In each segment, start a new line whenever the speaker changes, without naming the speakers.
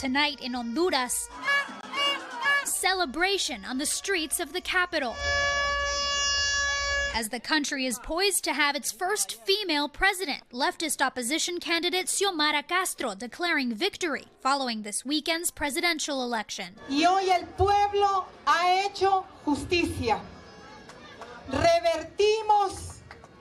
Tonight in Honduras, celebration on the streets of the capital, as the country is poised to have its first female president, leftist opposition candidate Xiomara Castro declaring victory following this weekend's presidential election.
Y hoy el pueblo ha hecho justicia. Revertimos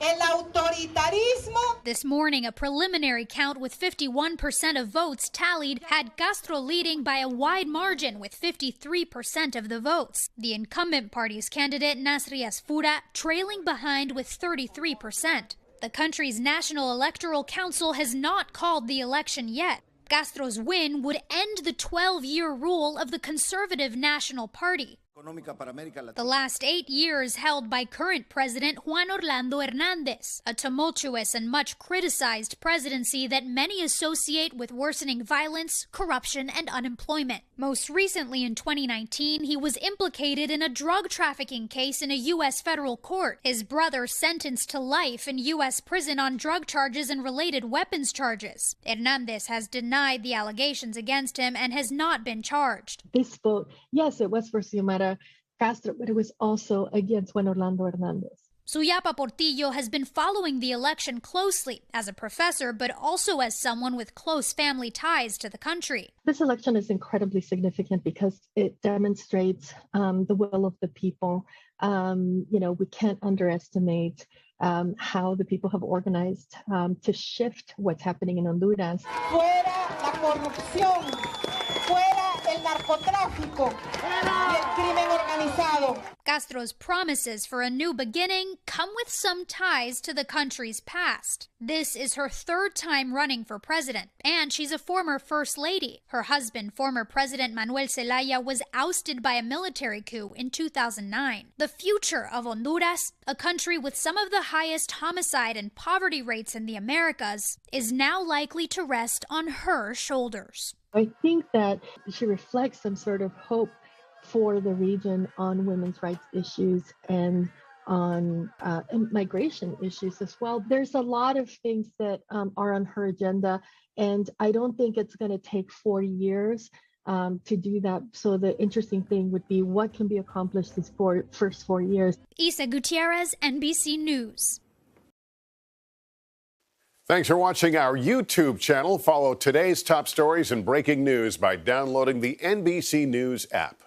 el autoritarismo.
This morning, a preliminary count with 51% of votes tallied had Castro leading by a wide margin with 53% of the votes. The incumbent party's candidate, Nasri Asfura, trailing behind with 33%. The country's National Electoral Council has not called the election yet. Castro's win would end the 12-year rule of the conservative National Party. The last 8 years held by current President Juan Orlando Hernandez, a tumultuous and much criticized presidency that many associate with worsening violence, corruption, and unemployment. Most recently in 2019, he was implicated in a drug trafficking case in a U.S. federal court. His brother sentenced to life in U.S. prison on drug charges and related weapons charges. Hernandez has denied the allegations against him and has not been charged.
This vote, yes, it was for Xiomara Castro, but it was also against Juan Orlando Hernandez.
Suyapa Portillo has been following the election closely as a professor, but also as someone with close family ties to the country.
This election is incredibly significant because it demonstrates the will of the people. We can't underestimate how the people have organized to shift what's happening in Honduras.
Fuera la corrupción, fuera el narcotráfico y el crimen organizado.
Castro's promises for a new beginning come with some ties to the country's past. This is her third time running for president, and she's a former first lady. Her husband, former President Manuel Zelaya, was ousted by a military coup in 2009. The future of Honduras, a country with some of the highest homicide and poverty rates in the Americas, is now likely to rest on her shoulders.
I think that she reflects some sort of hope for the region on women's rights issues and on migration issues as well. There's a lot of things that are on her agenda, and I don't think it's going to take 4 years to do that. So the interesting thing would be what can be accomplished these first 4 years.
Isa Gutierrez, NBC News.
Thanks for watching our YouTube channel. Follow today's top stories and breaking news by downloading the NBC News app.